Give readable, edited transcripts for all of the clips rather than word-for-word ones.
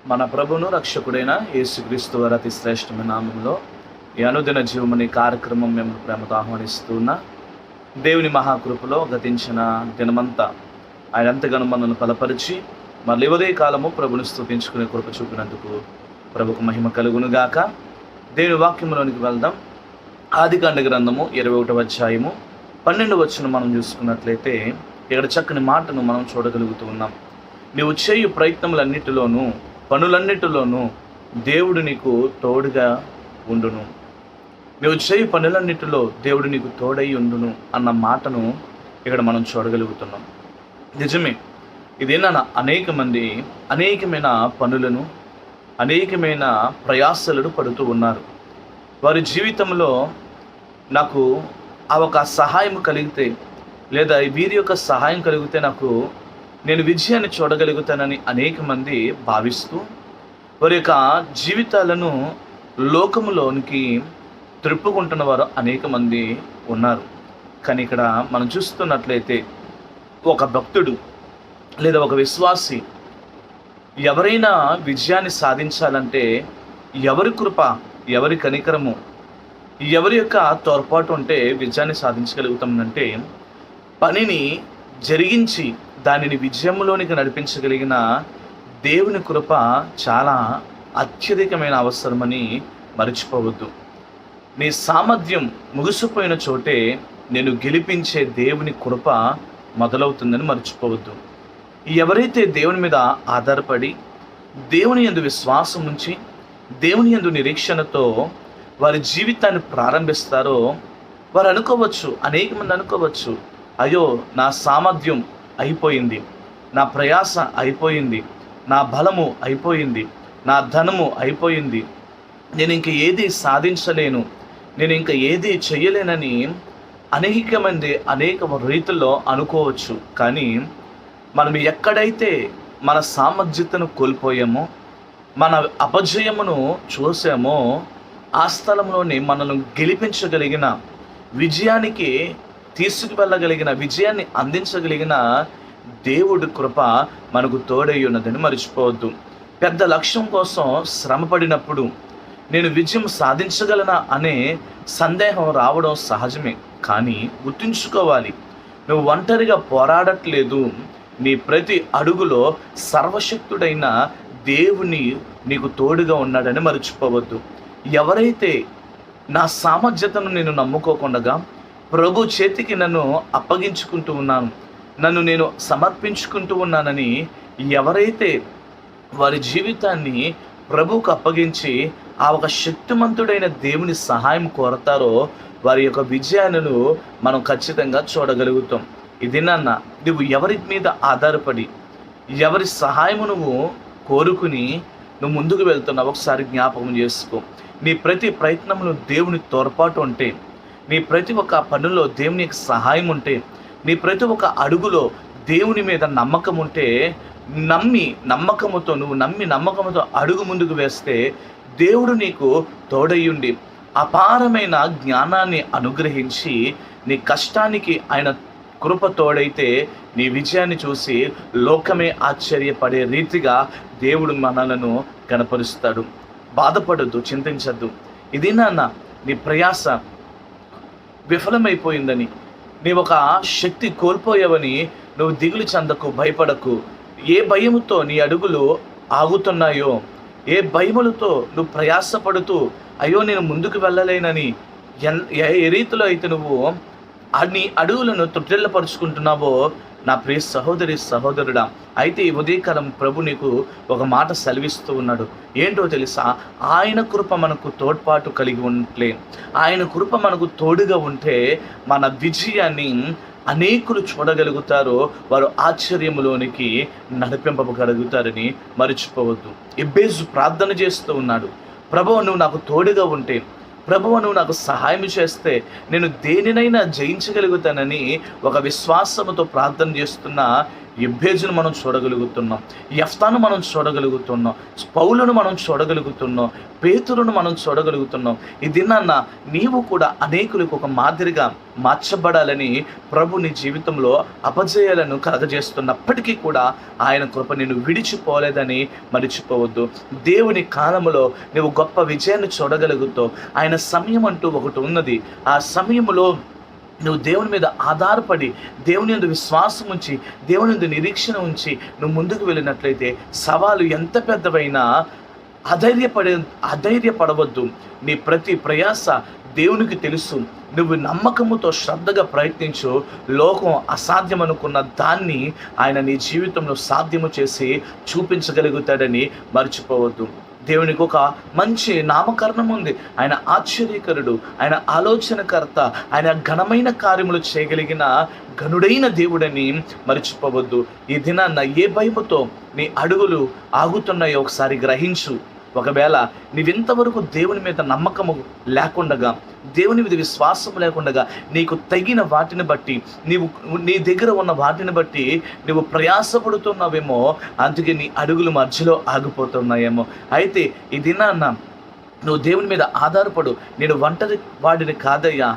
మన ప్రభును రక్షకుడైన యేసుక్రీస్తు వారి అతి శ్రేష్టమైన నామంలో ఈ అనుదిన జీవమని కార్యక్రమం మేము ప్రేమతో ఆహ్వానిస్తున్న దేవుని మహాకృపలో గతించిన దినమంతా ఆయన ఎంతగానో మనల్ని బలపరిచి మళ్ళీ ఉదయ కాలము ప్రభుని స్తుతించుకునే కృప చూపినందుకు ప్రభుకు మహిమ కలుగునుగాక. దేవుని వాక్యంలోనికి వెళ్దాం. ఆదికాండ గ్రంథము 21వ అధ్యాయము 12వ వచనం మనం చూసుకున్నట్లయితే ఇక్కడ చక్కని మాటను మనం చూడగలుగుతూ ఉన్నాం. నీవు చేయు ప్రయత్నములన్నిటిలోనూ పనులన్నిటిలోనూ దేవుడు నీకు తోడుగా ఉండును. నువ్వు చేయు పనులన్నిటిలో దేవుడు నీకు తోడై ఉండును అన్న మాటను ఇక్కడ మనం చూడగలుగుతున్నాం. నిజమే, ఇదేనా అనేక మంది అనేకమైన పనులను అనేకమైన ప్రయాసలను పడుతూ ఉన్నారు. వారి జీవితంలో నాకు ఆ ఒక సహాయం కలిగితే లేదా వీరి యొక్క సహాయం కలిగితే నేను విజయాన్ని చూడగలుగుతానని అనేక మంది భావిస్తూ వారి యొక్క జీవితాలను లోకములోనికి త్రిప్పుకుంటున్న వారు అనేక మంది ఉన్నారు. కానీ ఇక్కడ మనం చూస్తున్నట్లయితే ఒక భక్తుడు లేదా ఒక విశ్వాసి ఎవరైనా విజయాన్ని సాధించాలంటే ఎవరి కృప, ఎవరి కనికరము, ఎవరి యొక్క తోడ్పాటు ఉంటే విజయాన్ని సాధించగలుగుతామంటే పనిని జరిగించి దానిని విజయంలోనికి నడిపించగలిగిన దేవుని కృప చాలా అత్యధికమైన అవసరమని మర్చిపోవద్దు. నీ సామర్థ్యం ముగిసిపోయిన చోటే నేను గెలిపించే దేవుని కృప మొదలవుతుందని మర్చిపోవద్దు. ఎవరైతే దేవుని మీద ఆధారపడి దేవుని యందు విశ్వాసం ఉంచి దేవుని యందు నిరీక్షణతో వారి జీవితాన్ని ప్రారంభిస్తారో వారు అనుకోవచ్చు, అనేక మంది అనుకోవచ్చు, అయ్యో నా సామర్థ్యం అయిపోయింది, నా ప్రయాస అయిపోయింది, నా బలము అయిపోయింది, నా ధనము అయిపోయింది, నేను ఇంక ఏది సాధించలేను, నేను ఇంక ఏది చెయ్యలేనని అనేక మంది అనేక రీతుల్లో అనుకోవచ్చు. కానీ మనం ఎక్కడైతే మన సామర్థ్యతను కోల్పోయామో, మన అపజయమును చూసామో, ఆ స్థలంలోనే మనల్ని గెలిపించగలిగిన, విజయానికి తీసుకువెళ్ళగలిగిన, విజయాన్ని అందించగలిగిన దేవుడి కృప మనకు తోడై ఉన్నదని మర్చిపోవద్దు. పెద్ద లక్ష్యం కోసం శ్రమపడినప్పుడు నేను విజయం సాధించగలనా అనే సందేహం రావడం సహజమే. కానీ గుర్తుంచుకోవాలి, నువ్వు ఒంటరిగా పోరాడట్లేదు. నీ ప్రతి అడుగులో సర్వశక్తుడైన దేవుని నీకు తోడుగా ఉన్నాడని మర్చిపోవద్దు. ఎవరైతే నా సామర్థ్యతను నేను నమ్ముకోకుండా ప్రభు చేతికి నన్ను అప్పగించుకుంటూ ఉన్నాను, నన్ను నేను సమర్పించుకుంటూ ఉన్నానని ఎవరైతే వారి జీవితాన్ని ప్రభువుకు అప్పగించి ఆ ఒక శక్తిమంతుడైన దేవుని సహాయం కోరతారో వారి యొక్క విజయాలను మనం ఖచ్చితంగా చూడగలుగుతాం. ఇది నాన్న, నువ్వు ఎవరి మీద ఆధారపడి ఎవరి సహాయము నువ్వు కోరుకుని నువ్వు ముందుకు వెళ్తున్నావు ఒకసారి జ్ఞాపకం చేసుకో. నీ ప్రతి ప్రయత్నంలో దేవుని తోడ్పాటు ఉంటే, నీ ప్రతి ఒక్క పనుల్లో దేవుని సహాయం ఉంటే, నీ ప్రతి ఒక్క అడుగులో దేవుని మీద నమ్మకం ఉంటే, నువ్వు నమ్మి నమ్మకముతో అడుగు ముందుకు వేస్తే దేవుడు నీకు తోడయ్యుండి అపారమైన జ్ఞానాన్ని అనుగ్రహించి నీ కష్టానికి ఆయన కృప తోడైతే నీ విజయాన్ని చూసి లోకమే ఆశ్చర్యపడే రీతిగా దేవుడు మనలను కనపరుస్తాడు. బాధపడద్దు, చింతించద్దు. ఇది నాన్న నీ ప్రయాస విఫలమైపోయిందని, నీ ఒక శక్తి కోల్పోయావని నువ్వు దిగులు చెందకు, భయపడకు. ఏ భయముతో నీ అడుగులు ఆగుతున్నాయో, ఏ భయములతో నువ్వు ప్రయాసపడుతూ అయ్యో నేను ముందుకు వెళ్ళలేనని ఏ రీతిలో అయితే నువ్వు నీ అడుగులను తొట్టిల్లపరుచుకుంటున్నావో నా ప్రియ సహోదరి సహోదరుడా, అయితే ఈ ఉదయకాలం ప్రభు నీకు ఒక మాట సెలవిస్తూ ఉన్నాడు. ఏంటో తెలుసా? ఆయన కృప మనకు తోడ్పాటు కలిగి ఉంటే, ఆయన కృప మనకు తోడుగా ఉంటే మన విజయాన్ని అనేకులు చూడగలుగుతారో వారు ఆశ్చర్యములోనికి నడిపింపగలుగుతారని మర్చిపోవద్దు. ఎబ్బేజు ప్రార్థన చేస్తూ ఉన్నాడు, ప్రభువు నువ్వు నాకు తోడుగా ఉంటే, ప్రభువు నువ్వు నాకు సహాయం చేస్తే నేను దేనినైనా జయించగలుగుతానని ఒక విశ్వాసముతో ప్రార్థన చేస్తున్న ఎబ్బేజును మనం చూడగలుగుతున్నాం, యెఫ్తాను మనం చూడగలుగుతున్నాం, పౌలును మనం చూడగలుగుతున్నాం, పేతురును మనం చూడగలుగుతున్నాం. ఈ దినాన్న నీవు కూడా అనేకులకు ఒక మాదిరిగా మార్చబడాలని ప్రభు నీ జీవితంలో అపజయాలను కలగజేస్తున్నప్పటికీ కూడా ఆయన కృప నిన్ను విడిచిపోలేదని మరిచిపోవద్దు. దేవుని కాలములో నువ్వు గొప్ప విజయాన్ని చూడగలుగుతావు. ఆయన సమయం అంటూ ఒకటి ఉన్నది. ఆ సమయంలో నువ్వు దేవుని మీద ఆధారపడి, దేవుని యందు విశ్వాసం ఉంచి, దేవుని యందు నిరీక్షణ ఉంచి నువ్వు ముందుకు వెళ్ళినట్లయితే సవాలు ఎంత పెద్దవైనా అధైర్యపడవద్దు. నీ ప్రతి ప్రయాస దేవునికి తెలుసు. నువ్వు నమ్మకముతో శ్రద్ధగా ప్రయత్నించు. లోకం అసాధ్యం అనుకున్న దాన్ని ఆయన నీ జీవితంలో సాధ్యము చేసి చూపించగలుగుతాడని మర్చిపోవద్దు. దేవునికి ఒక మంచి నామకరణం ఉంది. ఆయన ఆశ్చర్యకరుడు, ఆయన ఆలోచనకర్త, ఆయన ఘనమైన కార్యములు చేయగలిగిన ఘనుడైన దేవుడని మర్చిపోవద్దు. ఈ దినాన్న ఏ భయముతో నీ అడుగులు ఆగుతున్నాయో ఒకసారి గ్రహించు. ఒకవేళ నీవింతవరకు దేవుని మీద నమ్మకము లేకుండగా, దేవుని మీద విశ్వాసం లేకుండగా, నీకు తగిన వాటిని బట్టి, నీ దగ్గర ఉన్న వాటిని బట్టి నువ్వు ప్రయాసపడుతున్నావేమో, అందుకే నీ అడుగులు మధ్యలో ఆగిపోతున్నాయేమో. అయితే ఈ దినాన్న నువ్వు దేవుని మీద ఆధారపడు. నేను ఒంటరి వాడిని కాదయ్యా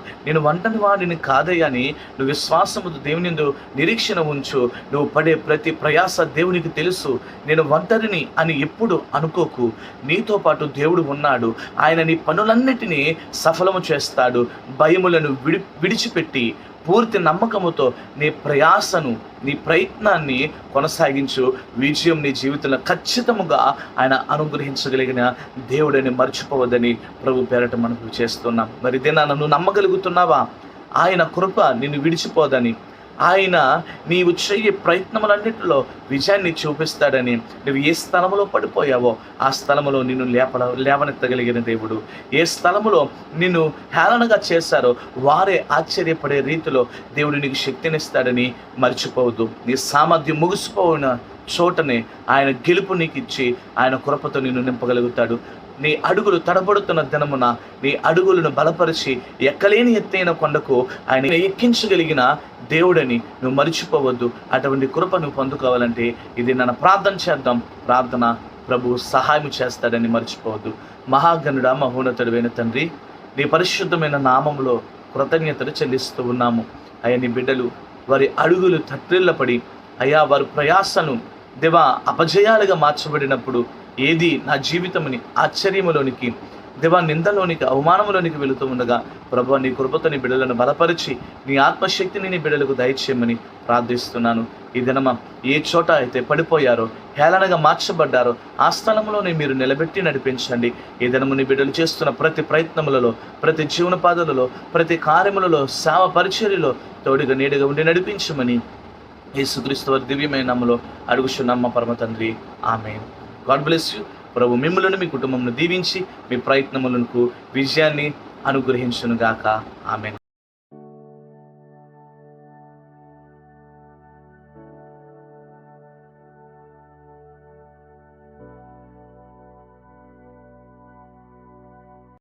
అని నువ్వు విశ్వాసముతో దేవుని యందు నిరీక్షణ ఉంచు. నువ్వు పడే ప్రతి ప్రయాస దేవునికి తెలుసు. నేను ఒంటరిని అని ఎప్పుడు అనుకోకు. నీతో పాటు దేవుడు ఉన్నాడు. ఆయన నీ పనులన్నిటినీ సఫలము చేస్తాడు. భయములను విడిచిపెట్టి పూర్తి నమ్మకముతో నీ ప్రయాసను, నీ ప్రయత్నాన్ని కొనసాగించు. విజయం నీ జీవితంలో ఖచ్చితముగా ఆయన అనుగ్రహించగలిగిన దేవుడని మర్చిపోవద్దని ప్రభు పేరట మనకు చేస్తున్నాం. మరి దినాన నువ్వు నమ్మగలుగుతున్నావా? ఆయన కృప నిన్ను విడిచిపోదని, ఆయన నీవు చెయ్యే ప్రయత్నములన్నింటిలో విజయాన్ని చూపిస్తాడని. నువ్వు ఏ స్థలములో పడిపోయావో ఆ స్థలములో నిన్ను లేవనెత్తగలిగిన దేవుడు. ఏ స్థలములో నిన్ను హేళనగా చేశారో వారే ఆశ్చర్యపడే రీతిలో దేవుడు నీకు శక్తినిస్తాడని మర్చిపోవద్దు. నీ సామర్థ్యం ముగిసిపోయిన చోటనే ఆయన గెలుపు నీకు ఇచ్చి ఆయన కృపతో నిన్ను నింపగలుగుతాడు. నీ అడుగులు తడబడుతున్న దినమున నీ అడుగులను బలపరిచి ఎక్కలేని ఎత్తైన కొండకు ఆయన ఎక్కించగలిగిన దేవుడని నువ్వు మర్చిపోవద్దు. అటువంటి కృప నువ్వు పొందుకోవాలంటే ఇది నన్ను ప్రార్థన చేద్దాం. ప్రార్థన ప్రభు సహాయం చేస్తాడని మర్చిపోవద్దు. మహాగణుడా, మహోన్నతుడైన తండ్రి, నీ పరిశుద్ధమైన నామములో కృతజ్ఞతలు చెల్లిస్తూ ఉన్నాము. అయ్యా, నీ బిడ్డలు వారి అడుగులు తట్టిల్లపడి, అయ్యా వారి ప్రయాసను దేవా అపజయాలుగా మార్చబడినప్పుడు ఏది నా జీవితముని ఆశ్చర్యములోనికి, దేవా నిందలోనికి, అవమానములోనికి వెళుతూ ఉండగా ప్రభువా నీ కృపతో నీ బిడ్డలను బలపరిచి నీ ఆత్మశక్తిని నీ బిడ్డలకు దయచేయమని ప్రార్థిస్తున్నాను. ఈ దినమ ఏ చోట అయితే పడిపోయారో, హేళనగా మార్చబడ్డారో ఆ స్థలంలోనే మీరు నిలబెట్టి నడిపించండి. ఈ దినము నీ బిడ్డలు చేస్తున్న ప్రతి ప్రయత్నములలో, ప్రతి జీవనోపాధులలో, ప్రతి కార్యములలో, సేవ పరిచర్యలో తోడుగా నీడుగా ఉండి నడిపించమని యేసుక్రీస్తు వారి దివ్యమైన నామములో అడుగుచున్నాం మా పరమ తండ్రి. ఆమేన్. God bless you. ప్రభు మిమ్మలను, మీ కుటుంబంను దీవించి మీ ప్రయత్నములకు విజయాన్ని అనుగ్రహించును గాక. ఆమేన్.